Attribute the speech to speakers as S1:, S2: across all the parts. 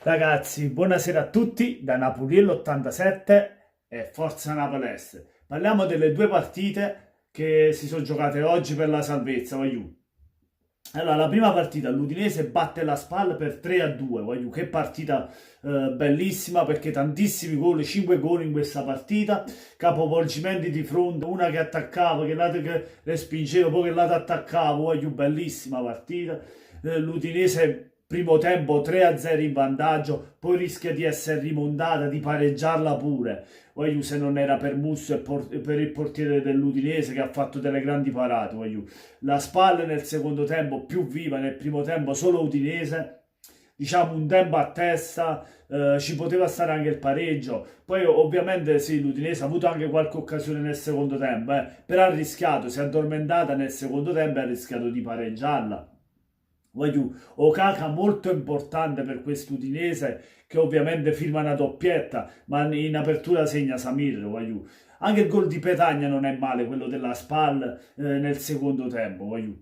S1: Ragazzi, buonasera a tutti da Napoliello87 e Forza Napolès. Parliamo delle due partite che si sono giocate oggi per la salvezza, voglio. Allora, la prima partita l'Udinese batte la SPAL per 3-2, voglio. Che partita bellissima perché tantissimi gol, 5 gol in questa partita, capovolgimenti di fronte, una che attaccava, che respingeva, poi che l'altra attaccava, voglio, bellissima partita. L'Udinese primo tempo 3-0 in vantaggio, poi rischia di essere rimontata, di pareggiarla pure. Voglio, se non era per Musso e per il portiere dell'Udinese che ha fatto delle grandi parate, voglio. La SPAL nel secondo tempo più viva, nel primo tempo solo Udinese, diciamo un tempo a testa, ci poteva stare anche il pareggio. Poi ovviamente sì, l'Udinese ha avuto anche qualche occasione nel secondo tempo, però ha rischiato, si è addormentata nel secondo tempo e ha rischiato di pareggiarla. Voglio, Okaka molto importante per quest'Udinese che ovviamente firma una doppietta, ma in apertura segna Samir, voglio. Anche il gol di Petagna non è male, quello della SPAL nel secondo tempo, voglio.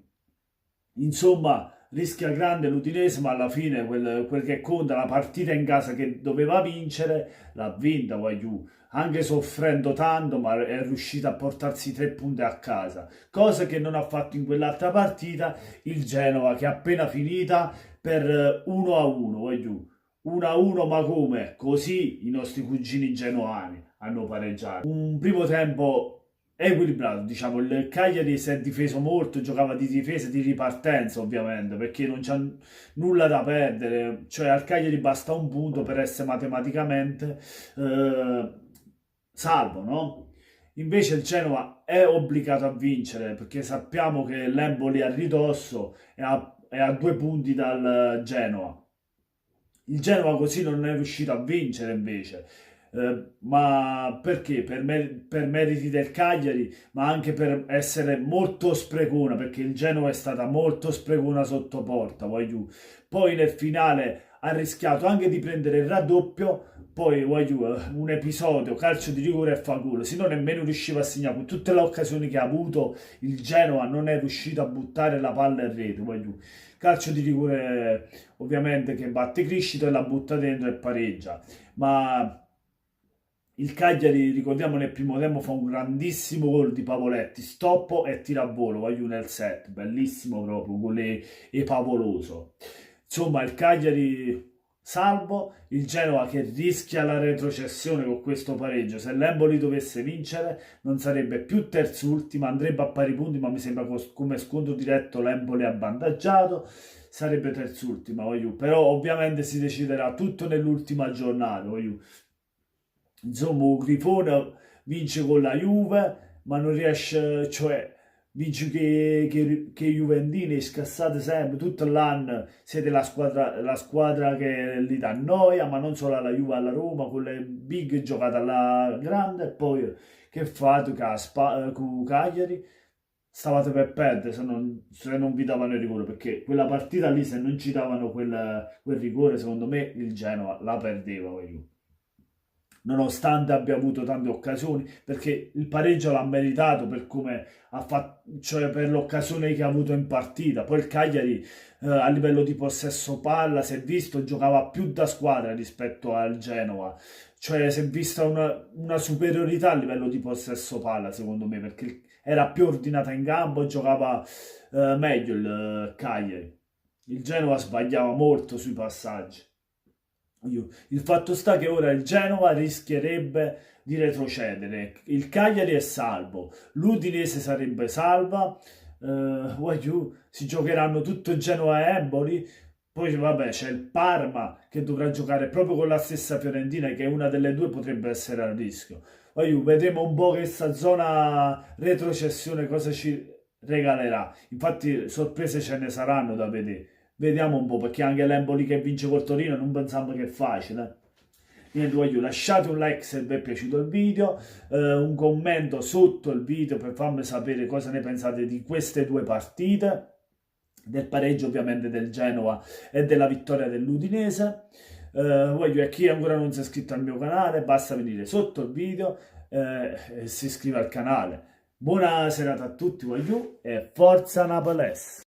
S1: Insomma, rischia grande l'Udinese, ma alla fine quel che conta, la partita in casa che doveva vincere, l'ha vinta, voglio. Anche soffrendo tanto, ma è riuscita a portarsi 3 punti a casa, cosa che non ha fatto in quell'altra partita il Genova, che è appena finita per 1-1, voglio. 1-1, ma come? Così i nostri cugini genoani hanno pareggiato. Un primo tempo equilibrato, diciamo, il Cagliari si è difeso molto, giocava di difesa e di ripartenza ovviamente, perché non c'è nulla da perdere, cioè al Cagliari basta un punto per essere matematicamente salvo, no? Invece il Genoa è obbligato a vincere perché sappiamo che l'Empoli è a ridosso è a 2 punti dal Genoa. Il Genoa così non è riuscito a vincere invece. Ma perché? Per meriti del Cagliari, ma anche per essere molto sprecona, perché il Genoa è stata molto sprecona sotto porta. Poi nel finale ha rischiato anche di prendere il raddoppio, poi un episodio, calcio di rigore e fa gol, se no nemmeno riusciva a segnare. Con tutte le occasioni che ha avuto, il Genoa non è riuscito a buttare la palla in rete. Calcio di rigore ovviamente che batte Criscito e la butta dentro e pareggia. Ma il Cagliari, ricordiamo, nel primo tempo fa un grandissimo gol di Pavoletti, stoppo e tira a volo, voglio nel set, bellissimo proprio, gol e favoloso. Insomma, il Cagliari salvo, il Genoa che rischia la retrocessione con questo pareggio. Se l'Empoli dovesse vincere non sarebbe più terzultima, andrebbe a pari punti, ma mi sembra come scontro diretto l'Empoli avvantaggiato, sarebbe terzultima, però ovviamente si deciderà tutto nell'ultima giornata, insomma, un Grifone vince con la Juve, ma non riesce, cioè, vince che i Juventini scassate sempre, tutto l'anno siete la squadra che li dà noia, ma non solo alla Juve, alla Roma, con le big giocate alla grande, e poi che fate con Cagliari? Stavate per perdere se non vi davano il rigore, perché quella partita lì, se non ci davano quel rigore, secondo me il Genoa la perdeva, nonostante abbia avuto tante occasioni, perché il pareggio l'ha meritato per come ha fatto, cioè per l'occasione che ha avuto in partita. Poi il Cagliari a livello di possesso palla, si è visto, giocava più da squadra rispetto al Genova, cioè si è vista una superiorità a livello di possesso palla, secondo me, perché era più ordinata in campo e giocava meglio il Cagliari. Il Genova sbagliava molto sui passaggi. Il fatto sta che ora il Genova rischierebbe di retrocedere, il Cagliari è salvo, l'Udinese sarebbe salva, si giocheranno tutto Genova e Empoli, poi vabbè c'è il Parma che dovrà giocare proprio con la stessa Fiorentina, che una delle due potrebbe essere a rischio. Vedremo un po' che questa zona retrocessione cosa ci regalerà, infatti sorprese ce ne saranno da vedere. Vediamo un po', perché anche l'Empoli che vince col Torino non pensiamo che è facile. Niente, lasciate un like se vi è piaciuto il video, un commento sotto il video per farmi sapere cosa ne pensate di queste due partite, del pareggio ovviamente del Genoa e della vittoria dell'Udinese. E chi ancora non si è iscritto al mio canale, basta venire sotto il video e si iscrive al canale. Buona serata a tutti, e forza Napolès!